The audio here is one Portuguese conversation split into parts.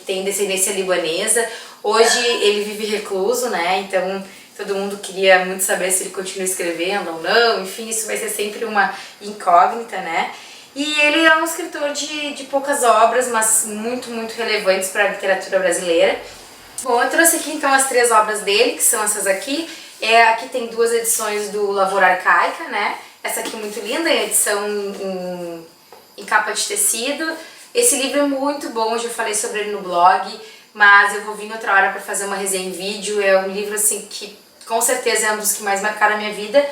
tem descendência libanesa. Hoje ele vive recluso, né? Então todo mundo queria muito saber se ele continua escrevendo ou não. Enfim, isso vai ser sempre uma incógnita, né? E ele é um escritor de poucas obras, mas muito relevantes para a literatura brasileira. Bom, eu trouxe aqui então as 3 obras dele, que são essas aqui. Aqui tem 2 edições do Lavoura Arcaica, né? Essa aqui é muito linda, é a edição em capa de tecido. Esse livro é muito bom, eu já falei sobre ele no blog, mas eu vou vir outra hora para fazer uma resenha em vídeo. É um livro assim que com certeza é um dos que mais marcaram a minha vida.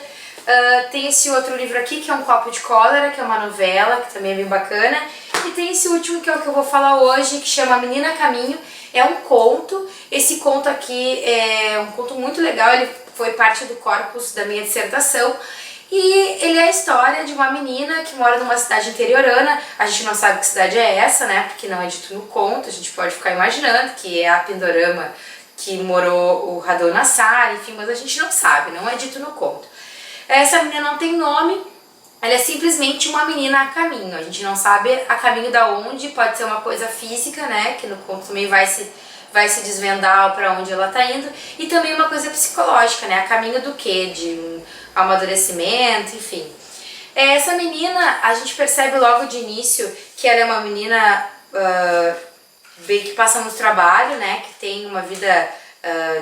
Tem esse outro livro aqui, que é Um Copo de Cólera, que é uma novela, que também é bem bacana. E tem esse último, que é o que eu vou falar hoje, que chama Menina a Caminho. É um conto. Esse conto aqui é um conto muito legal, ele foi parte do corpus da minha dissertação. E ele é a história de uma menina que mora numa cidade interiorana. A gente não sabe que cidade é essa, né? Porque não é dito no conto, a gente pode ficar imaginando que é a Pindorama que morou o Radon Nassar, enfim, mas a gente não sabe, não é dito no conto. Essa menina não tem nome, ela é simplesmente uma menina a caminho. A gente não sabe a caminho da onde, pode ser uma coisa física, né? Que no conto também vai se desvendar para onde ela tá indo, e também uma coisa psicológica, né? A caminho do quê? De um amadurecimento, enfim. Essa menina, a gente percebe logo de início que ela é uma menina bem que passa muito trabalho, né? Que tem uma vida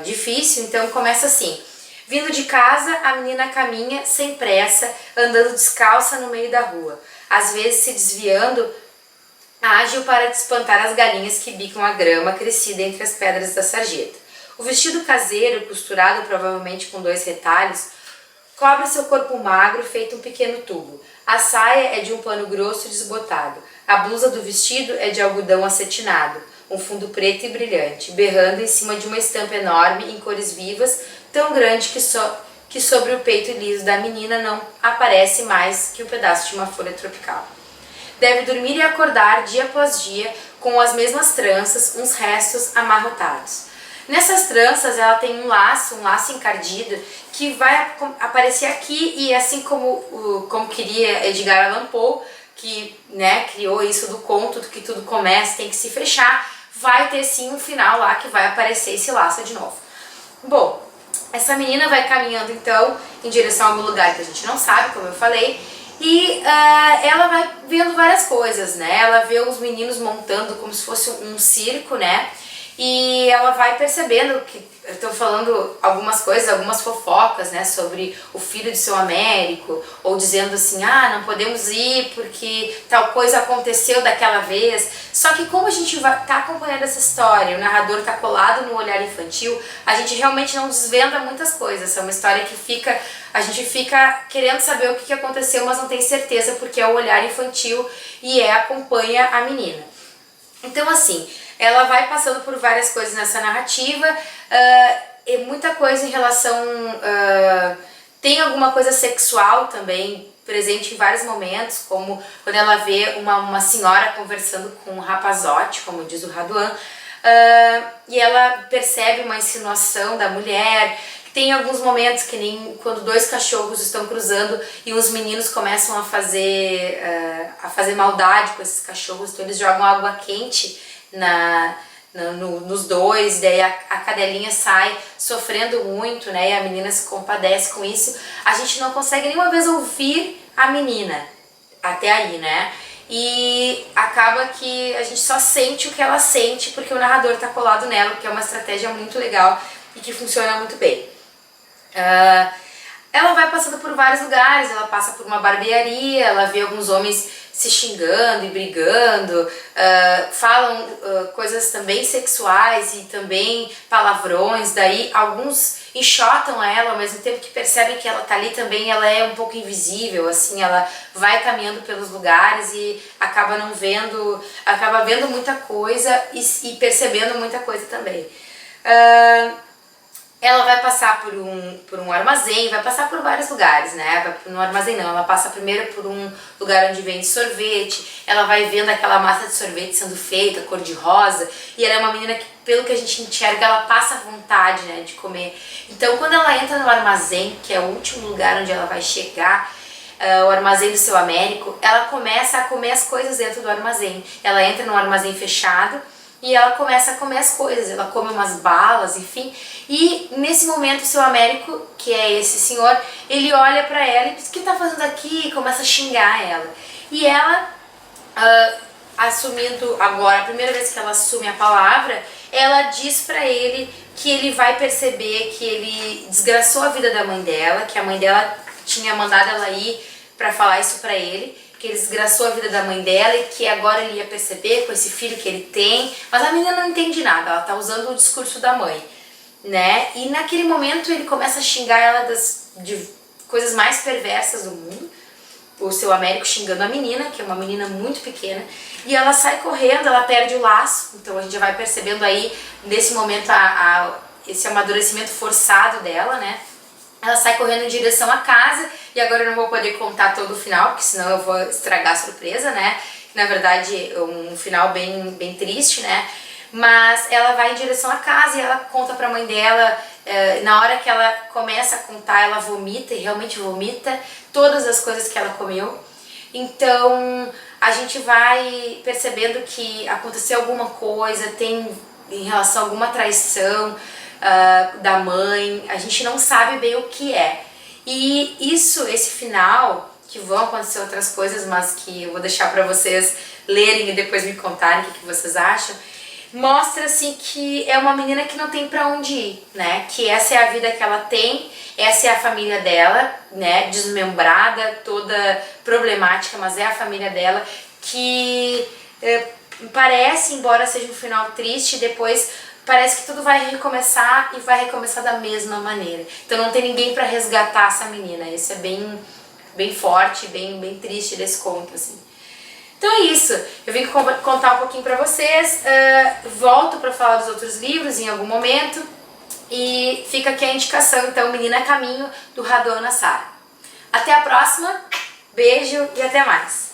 difícil, então começa assim. Vindo de casa, a menina caminha sem pressa, andando descalça no meio da rua, às vezes se desviando ágil para espantar as galinhas que bicam a grama crescida entre as pedras da sarjeta. O vestido caseiro, costurado provavelmente com 2 retalhos, cobre seu corpo magro feito um pequeno tubo. A saia é de um pano grosso e desbotado. A blusa do vestido é de algodão acetinado, um fundo preto e brilhante, berrando em cima de uma estampa enorme em cores vivas, tão grande que sobre o peito liso da menina não aparece mais que um pedaço de uma folha tropical. Deve dormir e acordar dia após dia com as mesmas tranças, uns restos amarrotados. Nessas tranças ela tem um laço encardido, que vai aparecer aqui, e assim como queria Edgar Allan Poe, que, né, criou isso do conto, do que tudo começa, tem que se fechar, vai ter sim um final lá que vai aparecer esse laço de novo. Bom, essa menina vai caminhando então em direção a algum lugar que a gente não sabe, como eu falei, e ela vai vendo várias coisas, né? Ela vê os meninos montando como se fosse um circo, né? E ela vai percebendo que estão falando algumas coisas, algumas fofocas, né, sobre o filho de seu Américo, ou dizendo assim, não podemos ir porque tal coisa aconteceu daquela vez. Só que como a gente tá acompanhando essa história, o narrador tá colado no olhar infantil, a gente realmente não desvenda muitas coisas. É uma história que a gente fica querendo saber o que aconteceu, mas não tem certeza porque é o olhar infantil e acompanha a menina. Então assim, ela vai passando por várias coisas nessa narrativa, e muita coisa em relação... tem alguma coisa sexual também presente em vários momentos, como quando ela vê uma senhora conversando com um rapazote, como diz o Raduan, e ela percebe uma insinuação da mulher. Tem alguns momentos que nem quando 2 cachorros estão cruzando e os meninos começam a fazer maldade com esses cachorros, então eles jogam água quente nos 2, daí a cadelinha sai sofrendo muito, né, e a menina se compadece com isso. A gente não consegue nenhuma vez ouvir a menina até aí, né, e acaba que a gente só sente o que ela sente porque o narrador tá colado nela, que é uma estratégia muito legal e que funciona muito bem. Ela vai passando por vários lugares, ela passa por uma barbearia, ela vê alguns homens se xingando e brigando, falam coisas também sexuais e também palavrões, daí alguns enxotam ela, ao mesmo tempo que percebem que ela tá ali também, ela é um pouco invisível, assim, ela vai caminhando pelos lugares e acaba vendo muita coisa e percebendo muita coisa também. Ela vai passar por um armazém, vai passar por vários lugares, né? No armazém não, ela passa primeiro por um lugar onde vende sorvete, ela vai vendo aquela massa de sorvete sendo feita, cor de rosa, e ela é uma menina que, pelo que a gente enxerga, ela passa vontade, né, de comer. Então, quando ela entra no armazém, que é o último lugar onde ela vai chegar, o armazém do seu Américo, ela começa a comer as coisas dentro do armazém. Ela entra num armazém fechado, e ela começa a comer as coisas, ela come umas balas, enfim, e nesse momento o seu Américo, que é esse senhor, ele olha pra ela e diz: o que tá fazendo aqui? E começa a xingar ela. E ela, assumindo agora, a primeira vez que ela assume a palavra, ela diz pra ele que ele vai perceber que ele desgraçou a vida da mãe dela, que a mãe dela tinha mandado ela ir pra falar isso pra ele, que ele desgraçou a vida da mãe dela e que agora ele ia perceber com esse filho que ele tem, mas a menina não entende nada, ela tá usando o discurso da mãe, né? E naquele momento ele começa a xingar ela de coisas mais perversas do mundo, o seu Américo xingando a menina, que é uma menina muito pequena, e ela sai correndo, ela perde o laço, então a gente já vai percebendo aí, nesse momento, esse amadurecimento forçado dela, né? Ela sai correndo em direção à casa, e agora eu não vou poder contar todo o final, porque senão eu vou estragar a surpresa, né? Na verdade, é um final bem triste, né? Mas ela vai em direção à casa e ela conta pra mãe dela, na hora que ela começa a contar, ela vomita, e realmente vomita todas as coisas que ela comeu. Então, a gente vai percebendo que aconteceu alguma coisa, tem em relação a alguma traição, da mãe, a gente não sabe bem o que é. E esse final, que vão acontecer outras coisas, mas que eu vou deixar pra vocês lerem e depois me contarem o que vocês acham, mostra assim que é uma menina que não tem pra onde ir, né? Que essa é a vida que ela tem, essa é a família dela, né? Desmembrada, toda problemática, mas é a família dela, que parece, embora seja um final triste, depois parece que tudo vai recomeçar e vai recomeçar da mesma maneira. Então não tem ninguém pra resgatar essa menina. Isso é bem forte, bem triste desse conto, assim. Então é isso, eu vim contar um pouquinho pra vocês, volto pra falar dos outros livros em algum momento, e fica aqui a indicação, então, Menina a Caminho, do Radô Nassar. Até a próxima, beijo e até mais!